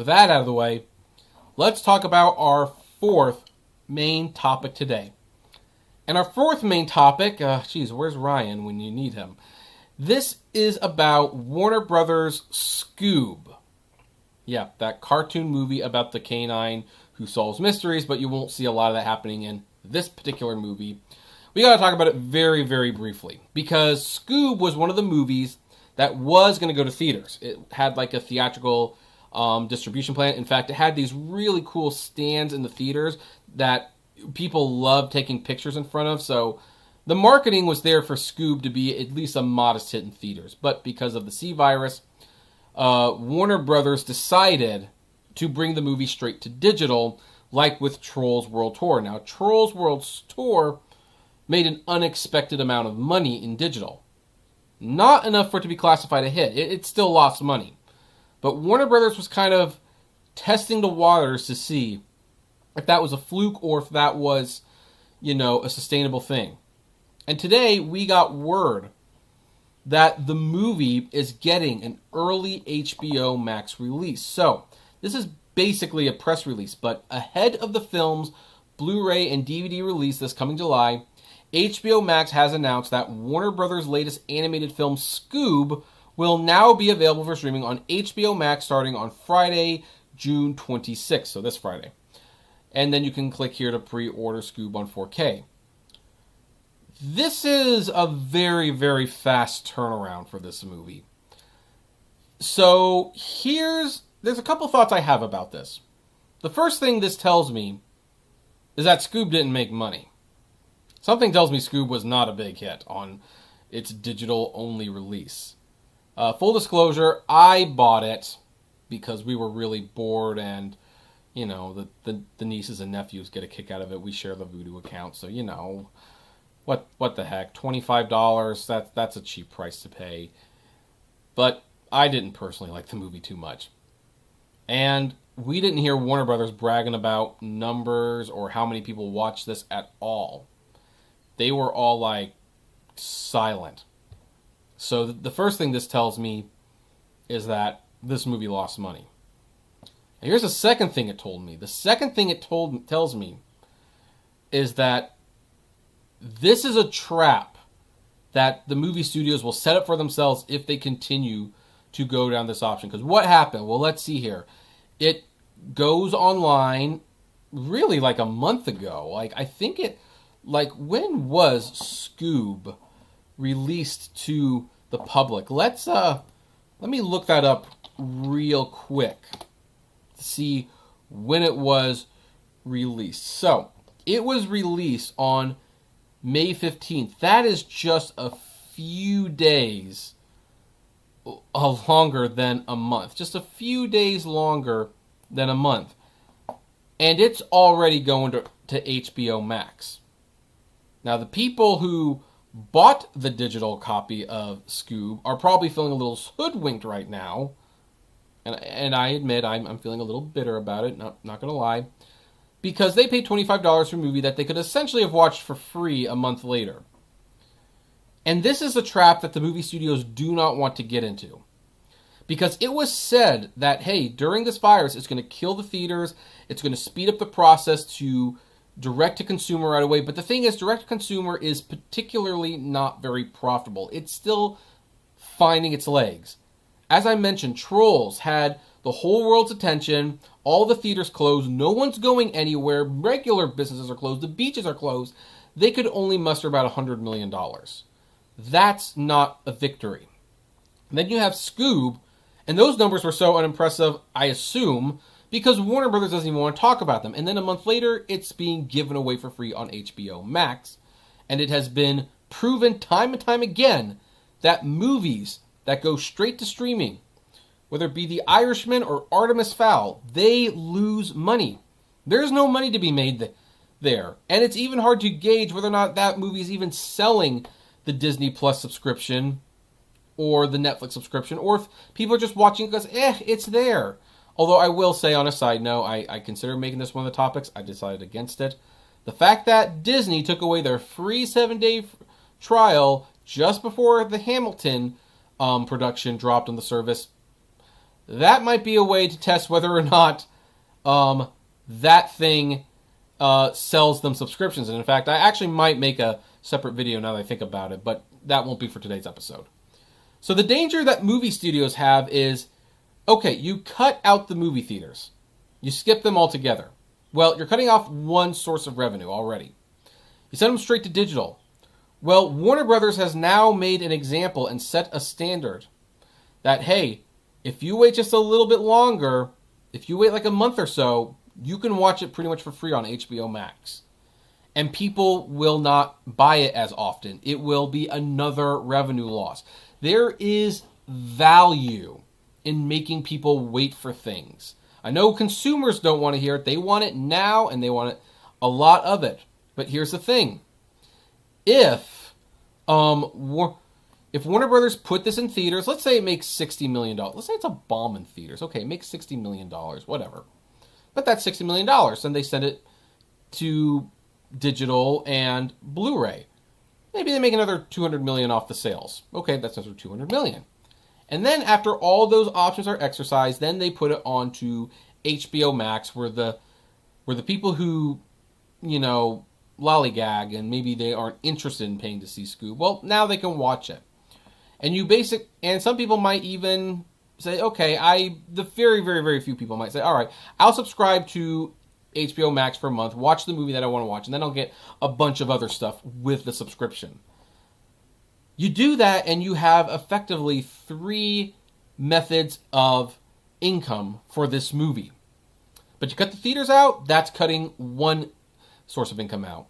with that out of the way, let's talk about our fourth main topic today. And our fourth main topic, where's Ryan when you need him? This is about Warner Brothers' Scoob. Yeah, that cartoon movie about the canine who solves mysteries, but you won't see a lot of that happening in this particular movie. We gotta talk about it very, very briefly, because Scoob was one of the movies that was going to go to theaters. It had like a theatrical distribution plan. In fact, it had these really cool stands in the theaters that people loved taking pictures in front of. So the marketing was there for Scoob to be at least a modest hit in theaters. But because of the C virus, Warner Brothers decided to bring the movie straight to digital, like with Trolls World Tour. Now, Trolls World Tour made an unexpected amount of money in digital. Not enough for it to be classified a hit. It still lost money. But Warner Brothers was kind of testing the waters to see if that was a fluke or if that was, a sustainable thing. And today we got word that the movie is getting an early HBO Max release. So this is basically a press release, but ahead of the film's Blu-ray and DVD release this coming July, HBO Max has announced that Warner Brothers' latest animated film, Scoob, will now be available for streaming on HBO Max starting on Friday, June 26th, so this Friday. And then you can click here to pre-order Scoob on 4K. This is a very, very fast turnaround for this movie. So there's a couple thoughts I have about this. The first thing this tells me is that Scoob didn't make money. Something tells me Scoob was not a big hit on its digital-only release. Full disclosure, I bought it because we were really bored and, the nieces and nephews get a kick out of it. We share the Vudu account, so, what the heck, $25, that's a cheap price to pay. But I didn't personally like the movie too much. And we didn't hear Warner Brothers bragging about numbers or how many people watched this at all. They were all, silent. So the first thing this tells me is that this movie lost money. And here's the second thing it told me. The second thing it tells me is that this is a trap that the movie studios will set up for themselves if they continue to go down this option. Because what happened? Well, let's see here. It goes online really like a month ago. When was Scoob released to the public? Let me look that up real quick to see when it was released. So, it was released on May 15th. That is just a few days longer than a month. Just a few days longer than a month. And it's already going to HBO Max. Now, the people who bought the digital copy of Scoob are probably feeling a little hoodwinked right now. And I admit I'm feeling a little bitter about it, not going to lie. Because they paid $25 for a movie that they could essentially have watched for free a month later. And this is a trap that the movie studios do not want to get into. Because it was said that, hey, during this virus, it's going to kill the theaters, it's going to speed up the process to direct-to-consumer right away. But the thing is, direct-to-consumer is particularly not very profitable. It's still finding its legs. As I mentioned, Trolls had the whole world's attention, all the theaters closed, no one's going anywhere, regular businesses are closed, the beaches are closed. They could only muster about $100 million. That's not a victory. And then you have Scoob, and those numbers were so unimpressive, I assume, because Warner Brothers doesn't even want to talk about them. And then a month later, it's being given away for free on HBO Max. And it has been proven time and time again that movies that go straight to streaming, whether it be The Irishman or Artemis Fowl, they lose money. There's no money to be made there. And it's even hard to gauge whether or not that movie is even selling the Disney Plus subscription or the Netflix subscription, or if people are just watching because, it's there. Although I will say on a side note, I considered making this one of the topics. I decided against it. The fact that Disney took away their free 7-day trial just before the Hamilton production dropped on the service that might be a way to test whether or not that thing sells them subscriptions. And in fact, I actually might make a separate video now that I think about it, but that won't be for today's episode. So the danger that movie studios have is, okay, you cut out the movie theaters. You skip them altogether. Well, you're cutting off one source of revenue already. You send them straight to digital. Well, Warner Brothers has now made an example and set a standard that, hey, if you wait just a little bit longer, if you wait like a month or so, you can watch it pretty much for free on HBO Max. And people will not buy it as often. It will be another revenue loss. There is value in making people wait for things. I know consumers don't want to hear it. They want it now, and they want it, a lot of it. But here's the thing. If Warner Brothers put this in theaters, let's say it makes $60 million. Let's say it's a bomb in theaters. Okay, it makes $60 million, whatever. But that's $60 million. Then they send it to digital and Blu-ray. Maybe they make another $200 million off the sales. Okay, that's another $200 million. And then after all those options are exercised, then they put it onto HBO Max, where the people who, lollygag and maybe they aren't interested in paying to see Scoob, well, now they can watch it. And some people might even say, okay, the very, very, very few people might say, all right, I'll subscribe to HBO Max for a month, watch the movie that I want to watch, and then I'll get a bunch of other stuff with the subscription. You do that, and you have effectively 3 methods of income for this movie. But you cut the theaters out, that's cutting one source of income out.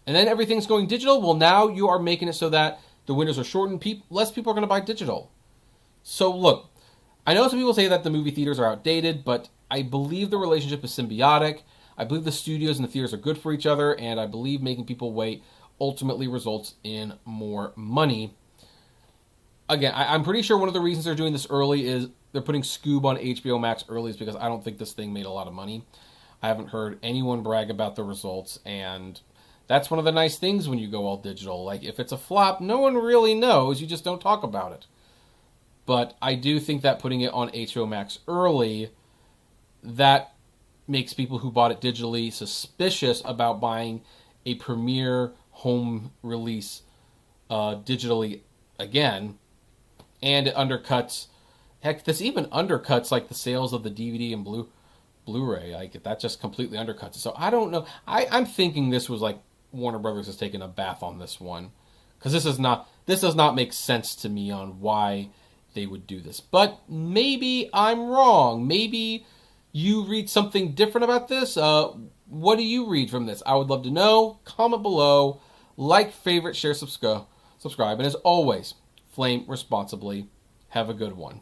And then everything's going digital. Well, now you are making it so that the windows are shortened. Less people are going to buy digital. So look, I know some people say that the movie theaters are outdated, but I believe the relationship is symbiotic. I believe the studios and the theaters are good for each other, and I believe making people wait ultimately results in more money. Again, I'm pretty sure one of the reasons they're doing this early is they're putting Scoob on HBO Max early is because I don't think this thing made a lot of money. I haven't heard anyone brag about the results, and that's one of the nice things when you go all digital. Like, if it's a flop, no one really knows. You just don't talk about it. But I do think that putting it on HBO Max early, that makes people who bought it digitally suspicious about buying a premiere home release digitally again. And it undercuts, heck, this even undercuts like the sales of the DVD and Blu-ray. Like, that just completely undercuts it. So I don't know. I'm thinking this was like Warner Brothers has taken a bath on this one, because this does not make sense to me on why they would do this. But maybe I'm wrong. Maybe you read something different about this. What do you read from this? I would love to know. Comment below. Like, favorite, share, subscribe. And as always, flame responsibly. Have a good one.